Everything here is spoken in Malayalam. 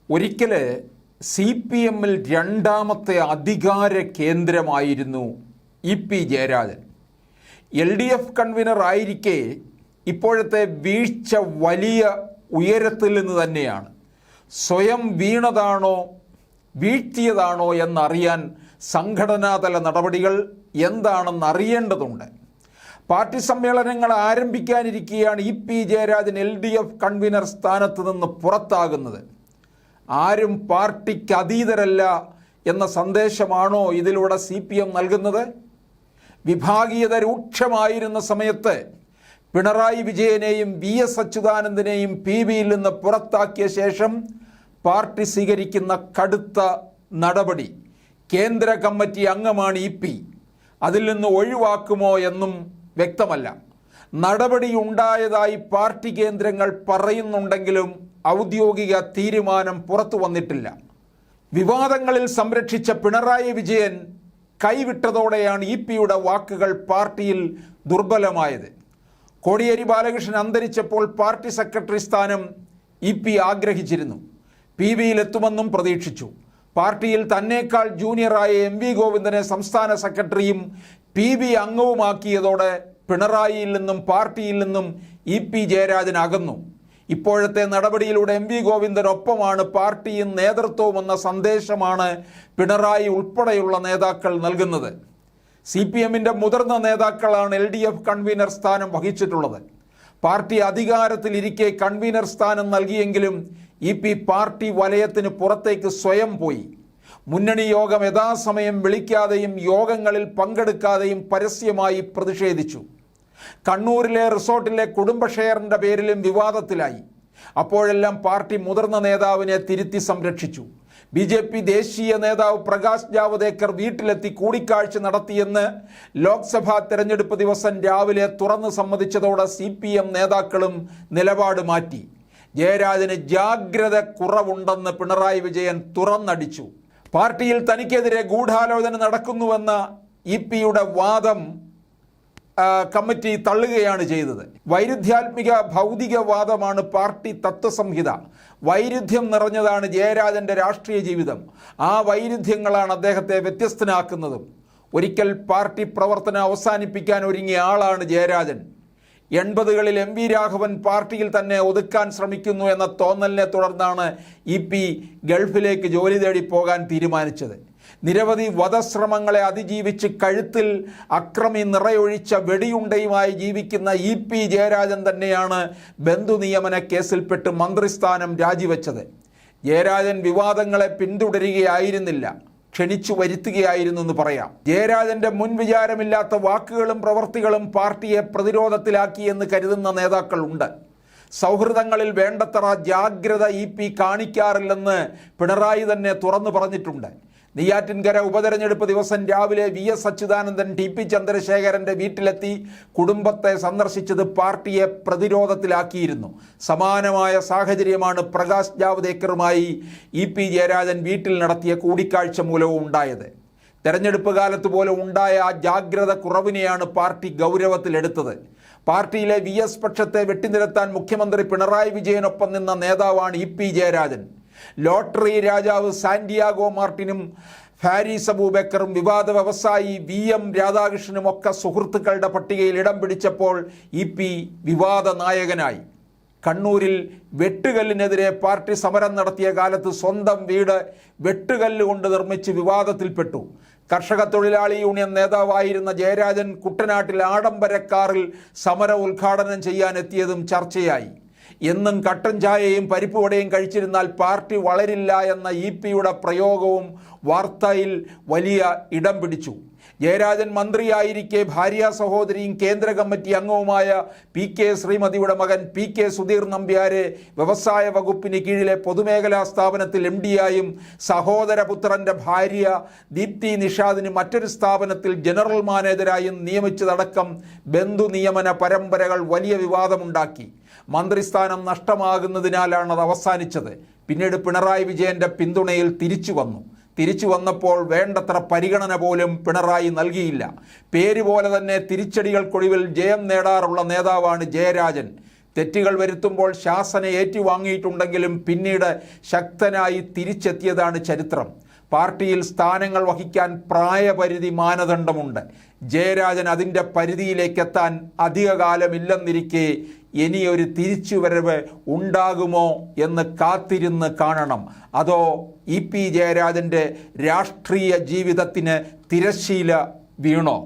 ഒരിക്കൽ CPM-ൽ രണ്ടാമത്തെ അധികാര കേന്ദ്രമായിരുന്നു EP ജയരാജൻ. LDF കൺവീനർ ആയിരിക്കെ ഇപ്പോഴത്തെ വീഴ്ച വലിയ ഉയരത്തിൽ നിന്ന് തന്നെയാണ്. സ്വയം വീണതാണോ വീഴ്ത്തിയതാണോ എന്നറിയാൻ സംഘടനാതല നടപടികൾ എന്താണെന്ന് അറിയേണ്ടതുണ്ട്. പാർട്ടി സമ്മേളനങ്ങൾ ആരംഭിക്കാനിരിക്കെയാണ് EP ജയരാജൻ LDF കൺവീനർ സ്ഥാനത്ത് നിന്ന് പുറത്താകുന്നത്. ആരും പാർട്ടിക്ക് അതീതരല്ല എന്ന സന്ദേശമാണോ ഇതിലൂടെ CPM നൽകുന്നത്? വിഭാഗീയത രൂക്ഷമായിരുന്ന സമയത്ത് പിണറായി വിജയനെയും VS അച്യുതാനന്ദനെയും PBയിൽ നിന്ന് പുറത്താക്കിയ ശേഷം പാർട്ടി സ്വീകരിക്കുന്ന കടുത്ത നടപടി. കേന്ദ്ര കമ്മിറ്റി അംഗമാണ് EP. അതിൽ നിന്ന് ഒഴിവാക്കുമോ എന്നും വ്യക്തമല്ല. നടപടി ഉണ്ടായതായി പാർട്ടി കേന്ദ്രങ്ങൾ പറയുന്നുണ്ടെങ്കിലും ഔദ്യോഗിക തീരുമാനം പുറത്തു വന്നിട്ടില്ല. വിവാദങ്ങളിൽ സംരക്ഷിച്ച പിണറായി വിജയൻ കൈവിട്ടതോടെയാണ് EP-യുടെ വാക്കുകൾ പാർട്ടിയിൽ ദുർബലമായത്. കോടിയേരി ബാലകൃഷ്ണൻ അന്തരിച്ചപ്പോൾ പാർട്ടി സെക്രട്ടറി സ്ഥാനം EP ആഗ്രഹിച്ചിരുന്നു. PBയിൽ എത്തുമെന്നും പ്രതീക്ഷിച്ചു. പാർട്ടിയിൽ തന്നേക്കാൾ ജൂനിയറായ MV ഗോവിന്ദനെ സംസ്ഥാന സെക്രട്ടറിയും PB അംഗവുമാക്കിയതോടെ പിണറായിയിൽ നിന്നും പാർട്ടിയിൽ നിന്നും EP ജയരാജൻ അകന്നു. ഇപ്പോഴത്തെ നടപടിയിലൂടെ MV ഗോവിന്ദനൊപ്പമാണ് പാർട്ടിയും നേതൃത്വവും എന്ന സന്ദേശമാണ് പിണറായി ഉൾപ്പെടെയുള്ള നേതാക്കൾ നൽകുന്നത്. CPM-ന്റെ മുതിർന്ന നേതാക്കളാണ് LDF കൺവീനർ സ്ഥാനം വഹിച്ചിട്ടുള്ളത്. പാർട്ടി അധികാരത്തിലിരിക്കെ കൺവീനർ സ്ഥാനം നൽകിയെങ്കിലും EP പാർട്ടി വലയത്തിന് പുറത്തേക്ക് സ്വയം പോയി. മുന്നണി യോഗം യഥാസമയം വിളിക്കാതെയും യോഗങ്ങളിൽ പങ്കെടുക്കാതെയും പരസ്യമായി പ്രതിഷേധിച്ചു. കണ്ണൂരിലെ റിസോർട്ടിലെ കുടുംബ ഷെയറിൻ്റെ പേരിലും വിവാദത്തിലായി. അപ്പോഴെല്ലാം പാർട്ടി മുതിർന്ന നേതാവിനെ തിരുത്തി സംരക്ഷിച്ചു. BJP ദേശീയ നേതാവ് പ്രകാശ് ജാവദേക്കർ വീട്ടിലെത്തി കൂടിക്കാഴ്ച നടത്തിയെന്ന് ലോക്സഭാ തെരഞ്ഞെടുപ്പ് ദിവസം രാവിലെ തുറന്നു സമ്മതിച്ചതോടെ CPM നേതാക്കളും നിലപാട് മാറ്റി. ജയരാജന് ജാഗ്രത കുറവുണ്ടെന്ന് പിണറായി വിജയൻ തുറന്നടിച്ചു. പാർട്ടിയിൽ തനിക്കെതിരെ ഗൂഢാലോചന നടക്കുന്നുവെന്ന EP-യുടെ വാദം കമ്മിറ്റി തള്ളുകയാണ് ചെയ്തത്. വൈരുദ്ധ്യാത്മിക ഭൗതികവാദമാണ് പാർട്ടി തത്വസംഹിത. വൈരുദ്ധ്യം നിറഞ്ഞതാണ് ജയരാജൻ്റെ രാഷ്ട്രീയ ജീവിതം. ആ വൈരുദ്ധ്യങ്ങളാണ് അദ്ദേഹത്തെ വ്യത്യസ്തനാക്കുന്നതും. ഒരിക്കൽ പാർട്ടി പ്രവർത്തനം അവസാനിപ്പിക്കാൻ ഒരുങ്ങിയ ആളാണ് ജയരാജൻ. 80കളിൽ MV രാഘവൻ പാർട്ടിയിൽ തന്നെ ഒതുക്കാൻ ശ്രമിക്കുന്നു എന്ന തോന്നലിനെ തുടർന്നാണ് EP ഗൾഫിലേക്ക് ജോലി തേടി പോകാൻ തീരുമാനിച്ചത്. നിരവധി വധശ്രമങ്ങളെ അതിജീവിച്ച് കഴുത്തിൽ അക്രമി നിറയൊഴിച്ച വെടിയുണ്ടയുമായി ജീവിക്കുന്ന EP ജയരാജൻ തന്നെയാണ് ബന്ധു നിയമന കേസിൽപ്പെട്ട് മന്ത്രിസ്ഥാനം രാജിവെച്ചത്. ജയരാജൻ വിവാദങ്ങളെ പിന്തുടരുകയായിരുന്നില്ല, ക്ഷണിച്ചു വരുത്തുകയായിരുന്നു എന്ന് പറയാം. ജയരാജന്റെ മുൻ വിചാരമില്ലാത്ത വാക്കുകളും പ്രവൃത്തികളും പാർട്ടിയെ പ്രതിരോധത്തിലാക്കിയെന്ന് കരുതുന്ന നേതാക്കളുണ്ട്. സൗഹൃദങ്ങളിൽ വേണ്ടത്ര ജാഗ്രത EP കാണിക്കാറില്ലെന്ന് പിണറായി തന്നെ തുറന്നു പറഞ്ഞിട്ടുണ്ട്. നെയ്യാറ്റിൻകര ഉപതെരഞ്ഞെടുപ്പ് ദിവസം രാവിലെ VS അച്യുതാനന്ദൻ TP ചന്ദ്രശേഖരൻ്റെ വീട്ടിലെത്തി കുടുംബത്തെ സന്ദർശിച്ചത് പാർട്ടിയെ പ്രതിരോധത്തിലാക്കിയിരുന്നു. സമാനമായ സാഹചര്യമാണ് പ്രകാശ് ജാവദേക്കറുമായി EP ജയരാജൻ വീട്ടിൽ നടത്തിയ കൂടിക്കാഴ്ച മൂലവും ഉണ്ടായത്. തെരഞ്ഞെടുപ്പ് കാലത്ത് പോലെ ഉണ്ടായ ആ ജാഗ്രത കുറവിനെയാണ് പാർട്ടി ഗൗരവത്തിലെടുത്തത്. പാർട്ടിയിലെ VS പക്ഷത്തെ വെട്ടിനിരത്താൻ മുഖ്യമന്ത്രി പിണറായി വിജയനൊപ്പം നിന്ന നേതാവാണ് EP ജയരാജൻ. ലോട്ടറി രാജാവ് സാന്റിയാഗോ മാർട്ടിനും ഫാരിസ് അബൂബക്കറും വിവാദ വ്യവസായി VM രാധാകൃഷ്ണനും ഒക്കെ സുഹൃത്തുക്കളുടെ പട്ടികയിൽ ഇടം പിടിച്ചപ്പോൾ EP വിവാദ നായകനായി. കണ്ണൂരിൽ വെട്ടുകല്ലിനെതിരെ പാർട്ടി സമരം നടത്തിയ കാലത്ത് സ്വന്തം വീട് വെട്ടുകല്ല് കൊണ്ട് നിർമ്മിച്ച് വിവാദത്തിൽപ്പെട്ടു. കർഷക തൊഴിലാളി യൂണിയൻ നേതാവായിരുന്ന ജയരാജൻ കുട്ടനാട്ടിൽ ആഡംബര കാറിൽ സമരം ഉദ്ഘാടനം ചെയ്യാനെത്തിയതും ചർച്ചയായി. എന്നും കട്ടൻ ചായയും പരിപ്പുവടയും കഴിച്ചിരുന്നാൽ പാർട്ടി വളരില്ല എന്ന EP-യുടെ പ്രയോഗവും വാർത്തയിൽ വലിയ ഇടം പിടിച്ചു. ജയരാജൻ മന്ത്രിയായിരിക്കെ ഭാര്യ സഹോദരിയും കേന്ദ്ര കമ്മിറ്റി അംഗവുമായ PK ശ്രീമതിയുടെ മകൻ PK സുധീർ നമ്പ്യാരെ വ്യവസായ വകുപ്പിന് കീഴിലെ പൊതുമേഖലാ സ്ഥാപനത്തിൽ MD-ആയും സഹോദരപുത്രൻ്റെ ഭാര്യ ദീപ്തി നിഷാദിന് മറ്റൊരു സ്ഥാപനത്തിൽ ജനറൽ മാനേജരായും നിയമിച്ചതടക്കം ബന്ധു നിയമന പരമ്പരകൾ വലിയ വിവാദമുണ്ടാക്കി. മന്ത്രിസ്ഥാനം നഷ്ടമാകുന്നതിനാലാണ് അത് അവസാനിച്ചത്. പിന്നീട് പിണറായി വിജയൻ്റെ പിന്തുണയിൽ തിരിച്ചു വന്നപ്പോൾ വേണ്ടത്ര പരിഗണന പോലും പിണറായി നൽകിയില്ല. പേര് പോലെ തന്നെ തിരിച്ചടികൾക്കൊടുവിൽ ജയം നേടാറുള്ള നേതാവാണ് ജയരാജൻ. തെറ്റുകൾ വരുത്തുമ്പോൾ ശാസന ഏറ്റുവാങ്ങിയിട്ടുണ്ടെങ്കിലും പിന്നീട് ശക്തനായി തിരിച്ചെത്തിയതാണ് ചരിത്രം. പാർട്ടിയിൽ സ്ഥാനങ്ങൾ വഹിക്കാൻ പ്രായപരിധി മാനദണ്ഡമുണ്ട്. ജയരാജൻ അതിൻ്റെ പരിധിയിലേക്കെത്താൻ അധികകാലമില്ലെന്നിരിക്കെ ഇനിയൊരു തിരിച്ചുവരവ് ഉണ്ടാകുമോ എന്ന് കാത്തിരുന്ന് കാണണം. അതോ ഇ പി ജയരാജൻ്റെ രാഷ്ട്രീയ ജീവിതത്തിന് തിരശ്ശീല വീണോ?